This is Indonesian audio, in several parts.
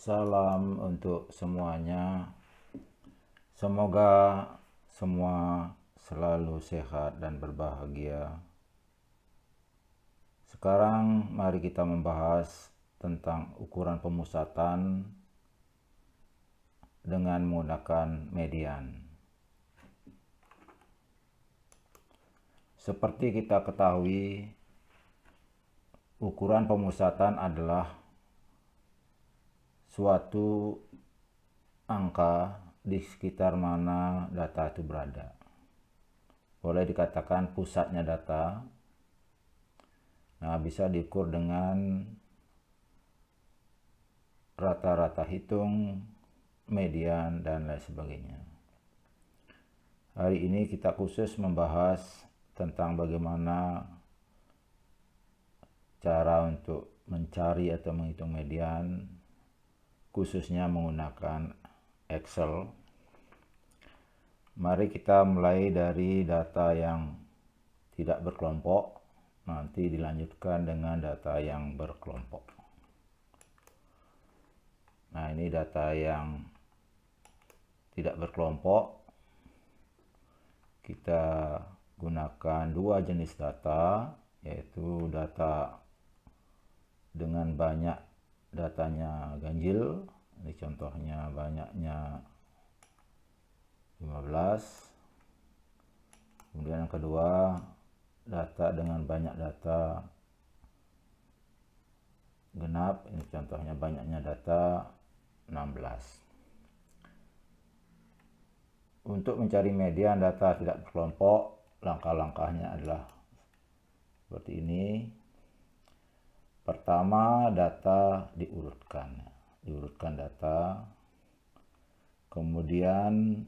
Salam untuk semuanya. Semoga semua selalu sehat dan berbahagia. Sekarang mari kita membahas tentang ukuran pemusatan dengan menggunakan median. Seperti kita ketahui, ukuran pemusatan adalah suatu angka di sekitar mana data itu berada. Boleh dikatakan pusatnya data. Nah, bisa diukur dengan rata-rata hitung, median, dan lain sebagainya. Hari ini kita khusus membahas tentang bagaimana cara untuk mencari atau menghitung median, khususnya menggunakan Excel. Mari kita mulai dari data yang tidak berkelompok, nanti dilanjutkan dengan data yang berkelompok. Nah, ini data yang tidak berkelompok. Kita gunakan dua jenis data, yaitu data dengan banyak datanya ganjil. Ini contohnya banyaknya 15. Kemudian yang kedua, data dengan banyak data genap. Ini contohnya banyaknya data 16. Untuk mencari median data tidak berkelompok, langkah-langkahnya adalah seperti ini. Pertama, data diurutkan data. Kemudian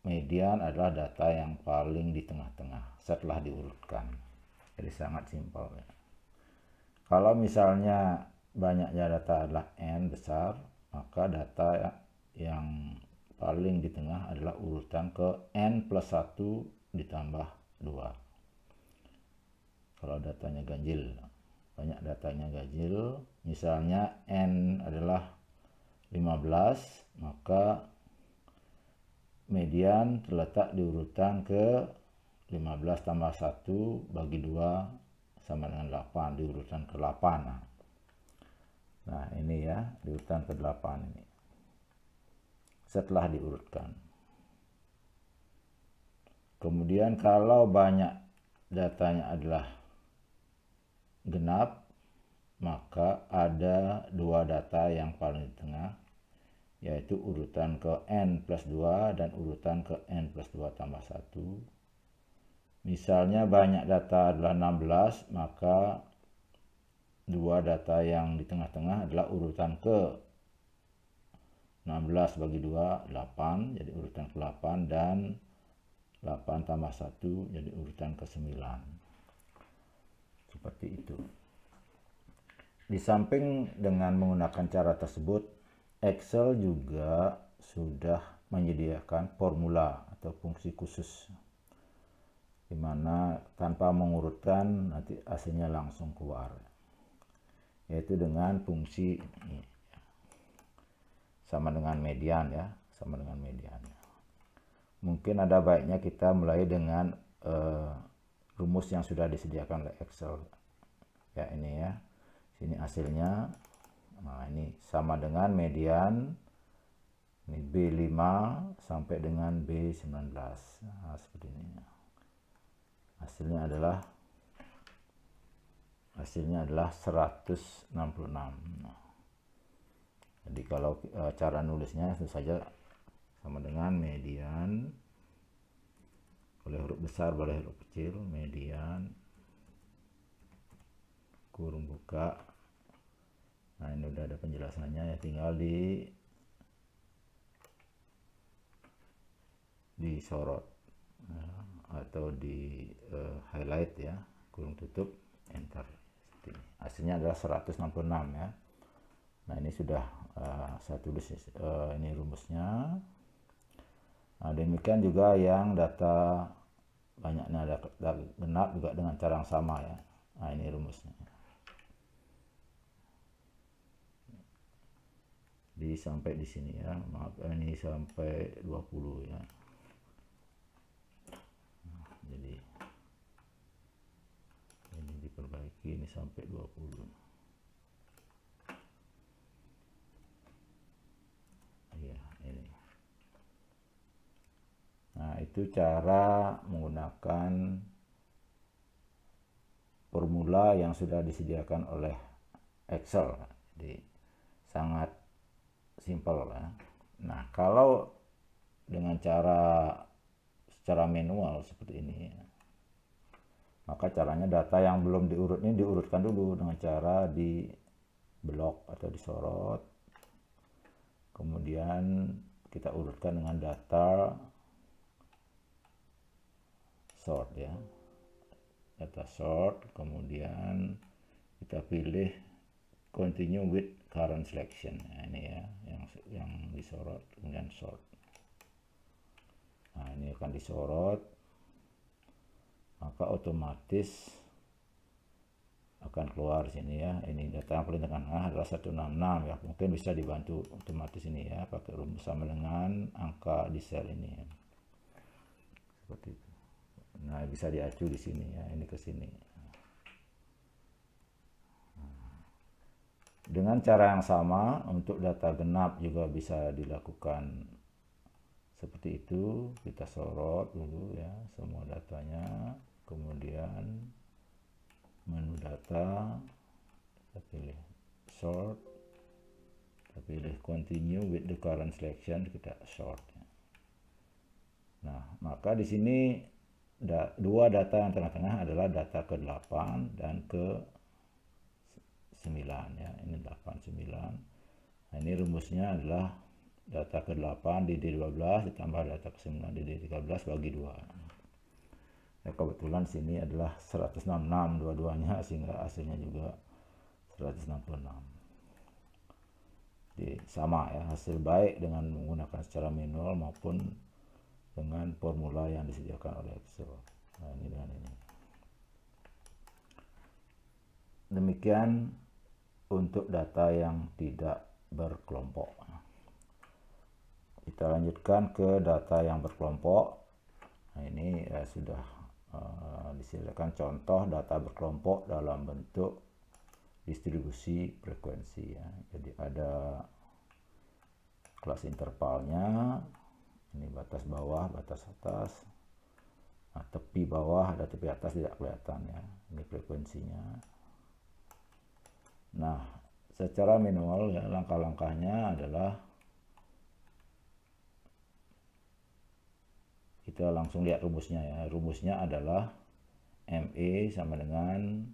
median adalah data yang paling di tengah-tengah setelah diurutkan. Jadi sangat simpel ya. Kalau misalnya banyaknya data adalah N besar, maka data yang paling di tengah adalah urutan ke N plus 1 ditambah 2. Kalau datanya ganjil, banyak datanya ganjil, misalnya N adalah 15, maka median terletak di urutan ke 15 tambah 1 bagi 2 sama dengan 8, di urutan ke-8. Nah, ini ya, di urutan ke-8 ini. Setelah diurutkan. Kemudian kalau banyak datanya adalah genap, maka ada dua data yang paling di tengah, yaitu urutan ke N plus 2 dan urutan ke N plus 2 tambah 1. Misalnya banyak data adalah 16, maka dua data yang di tengah-tengah adalah urutan ke 16 bagi 2, 8, jadi urutan ke-8, dan 8 tambah 1 jadi urutan ke-9. Seperti itu. Di samping dengan menggunakan cara tersebut, Excel juga sudah menyediakan formula atau fungsi khusus, di mana tanpa mengurutkan nanti hasilnya langsung keluar, yaitu dengan fungsi ini. Sama dengan median ya, sama dengan median. Mungkin ada baiknya kita mulai dengan rumus yang sudah disediakan oleh Excel. Ya, ini ya. Sini hasilnya. Nah, ini sama dengan median. Ini B5 sampai dengan B19. Nah, seperti ini. Hasilnya adalah 166. Nah, jadi kalau cara nulisnya tentu saja sama dengan median, boleh huruf besar, boleh huruf kecil, median, kurung buka. Nah, ini udah ada penjelasannya ya, tinggal disorot atau di highlight ya, kurung tutup, enter. Hasilnya adalah 166 ya. Nah, ini sudah saya tulis ini rumusnya. Nah, demikian juga yang data banyaknya data genap juga dengan cara yang sama ya. Nah, ini rumusnya. sampai di sini ya, maaf ini sampai 20 ya. Nah, jadi ini diperbaiki, ini sampai 20 ya ini. Nah itu cara menggunakan formula yang sudah disediakan oleh Excel, jadi sangat simpel ya. Nah kalau dengan cara secara manual seperti ini, maka caranya data yang belum diurut ini diurutkan dulu dengan cara di blok atau disorot, kemudian kita urutkan dengan data sort ya, data sort, kemudian kita pilih continue with current selection. Nah, ini ya yang disorot, kemudian sort. Nah ini akan disorot, maka otomatis akan keluar sini ya. Ini data yang paling tengah adalah 166 ya. Mungkin bisa dibantu otomatis ini ya pakai rumus sama dengan angka di sel ini ya. Seperti itu. Nah bisa diacu di sini ya, ini ke sini. Dengan cara yang sama untuk data genap juga bisa dilakukan seperti itu. Kita sorot dulu ya semua datanya, kemudian menu data, kita pilih sort, kita pilih continue with the current selection, kita sort. Nah maka di sini dua data yang tengah-tengah adalah data ke-8 dan ke-9 ya, ini 8 9. Nah ini rumusnya adalah data ke-8 di D12 ditambah data ke-9 di D13 bagi 2 ya. Kebetulan sini adalah 166 dua-duanya, sehingga hasilnya juga 166. Jadi sama ya, hasil baik dengan menggunakan secara manual maupun dengan formula yang disediakan oleh Excel. Nah ini dengan ini. Demikian untuk data yang tidak berkelompok. Kita lanjutkan ke data yang berkelompok. Nah ini sudah disediakan contoh data berkelompok dalam bentuk distribusi frekuensi ya. Jadi ada kelas intervalnya, ini batas bawah, batas atas. Nah, tepi bawah ada tepi atas tidak kelihatan ya. Ini frekuensinya. Nah, secara manual ya, langkah-langkahnya adalah kita langsung lihat rumusnya ya. Rumusnya adalah ME sama dengan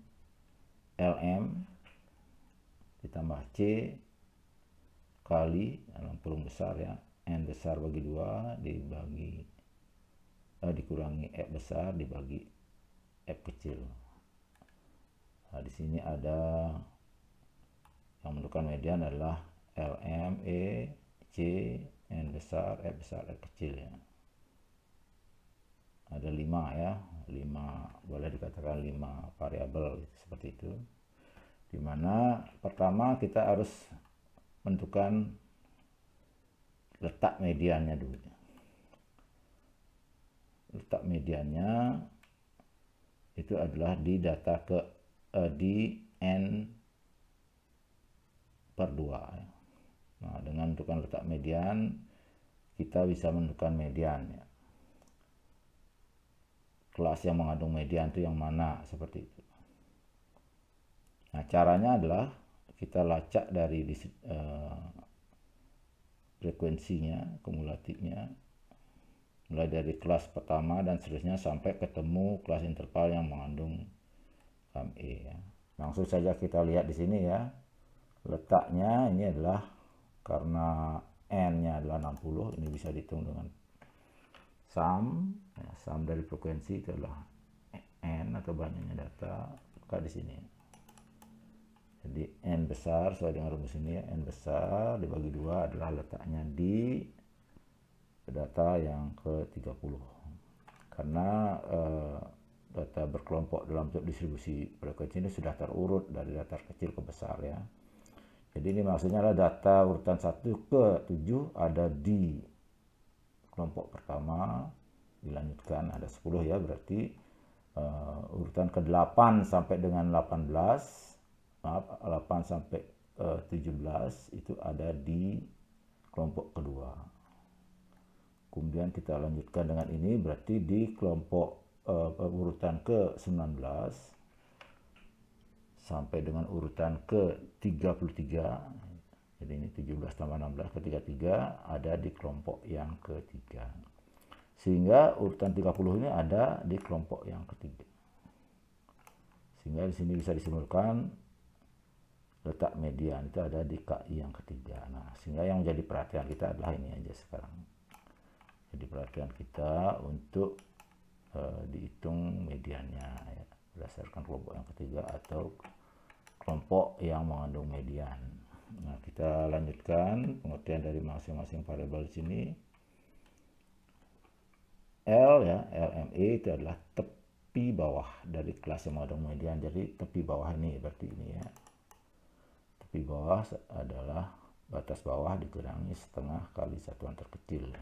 LM ditambah C kali dalam kurung besar ya, N besar bagi 2 dikurangi F besar dibagi F kecil. Nah, di sini ada yang menentukan median adalah LM, E, C, N besar, F besar, F kecil ya. Ada 5 ya, 5 boleh dikatakan 5 variabel gitu, seperti itu. Dimana pertama kita harus menentukan letak mediannya dulu. Letak mediannya itu adalah di data di N per 2 ya. Nah, dengan menentukan letak median kita bisa menentukan median ya. Kelas yang mengandung median itu yang mana, seperti itu. Nah, caranya adalah kita lacak dari frekuensinya, kumulatifnya, mulai dari kelas pertama dan seterusnya sampai ketemu kelas interval yang mengandung KME ya. Langsung saja kita lihat di sini ya. Letaknya ini adalah karena N-nya adalah 60, ini bisa dihitung dengan sum, ya, sum dari frekuensi itu adalah N atau banyaknya data, maka di sini. Jadi N besar sesuai dengan rumus ini ya, N besar dibagi 2 adalah letaknya di data yang ke-30. Karena data berkelompok dalam bentuk distribusi frekuensi ini sudah terurut dari data kecil ke besar ya. Jadi ini maksudnya adalah data urutan 1 ke 7 ada di kelompok pertama, dilanjutkan ada 10 ya, berarti urutan ke-8 sampai dengan 18, maaf 8 sampai 17 itu ada di kelompok kedua. Kemudian kita lanjutkan dengan ini, berarti di kelompok urutan ke-19 sampai dengan urutan ke-33, jadi ini 17 tambah 16 ke 33 ada di kelompok yang ketiga. Sehingga urutan 30 ini ada di kelompok yang ketiga. Sehingga di sini bisa disimpulkan letak median itu ada di KI yang ketiga. Nah, sehingga yang menjadi perhatian kita adalah ini aja sekarang. Jadi perhatian kita untuk dihitung mediannya ya, berdasarkan kelompok yang ketiga atau kelompok yang mengandung median. Nah, kita lanjutkan pengertian dari masing-masing variabel di sini. L ya, LME itu adalah tepi bawah dari kelas yang mengandung median. Jadi tepi bawah ini berarti ini ya. Tepi bawah adalah batas bawah dikurangi setengah kali satuan terkecil.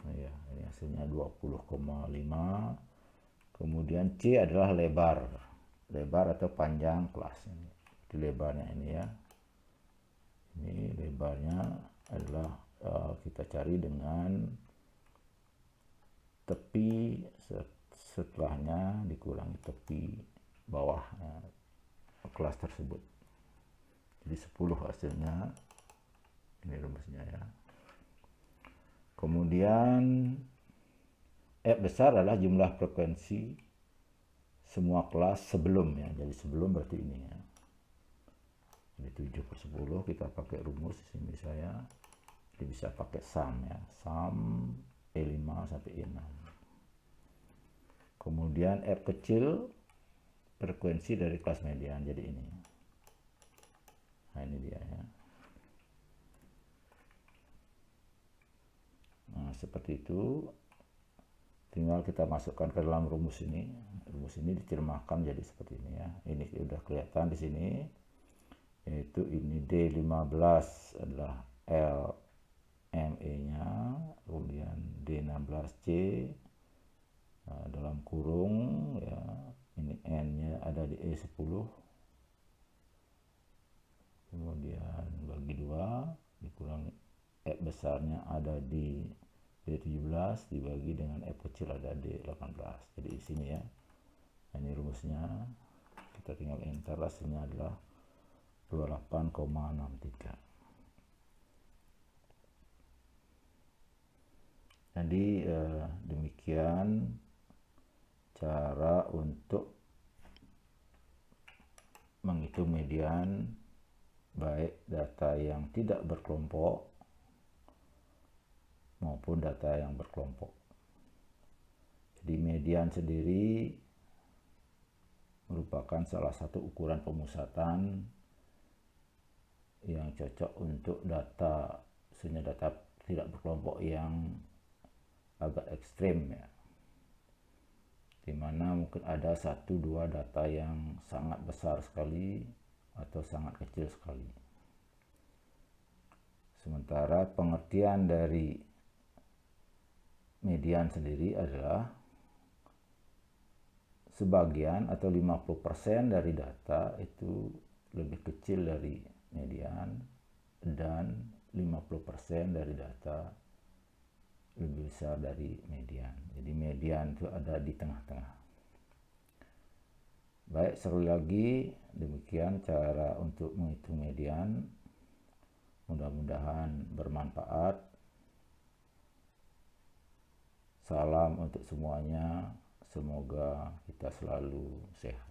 Nah, ya, ini hasilnya 20,5. Kemudian C adalah lebar atau panjang kelas ini. Di lebarnya ini ya. Ini lebarnya adalah kita cari dengan tepi setelahnya dikurangi tepi bawah kelas tersebut. Jadi 10 hasilnya. Ini rumusnya ya. Kemudian F besar adalah jumlah frekuensi semua kelas sebelum ya. Jadi sebelum berarti ini ya. Jadi 7/10 kita pakai rumus ini saya. Jadi bisa pakai sum ya. Sum E5 sampai E6. Kemudian F kecil frekuensi dari kelas median. Jadi ini. Nah, ini dia ya. Nah, seperti itu. Tinggal kita masukkan ke dalam rumus ini. Rumus ini diterjemahkan jadi seperti ini ya. Ini sudah kelihatan di sini. Yaitu ini D15 adalah LME-nya, kemudian D16C dalam kurung ya. Ini N-nya ada di E10. Kemudian bagi 2 dikurangi F besarnya ada di D17 dibagi dengan F kecil ada D18. Jadi di sini ya. Nah, ini rumusnya. Kita tinggal enter, hasilnya adalah 28,63. Jadi demikian cara untuk menghitung median baik data yang tidak berkelompok maupun data yang berkelompok. Jadi median sendiri merupakan salah satu ukuran pemusatan yang cocok untuk data, khususnya data tidak berkelompok yang agak ekstrim ya, dimana mungkin ada 1-2 data yang sangat besar sekali atau sangat kecil sekali. Sementara pengertian dari median sendiri adalah sebagian atau 50% dari data itu lebih kecil dari median dan 50% dari data lebih besar dari median. Jadi median itu ada di tengah-tengah. Baik, sekali lagi demikian cara untuk menghitung median. Mudah-mudahan bermanfaat. Salam untuk semuanya. Semoga kita selalu sehat.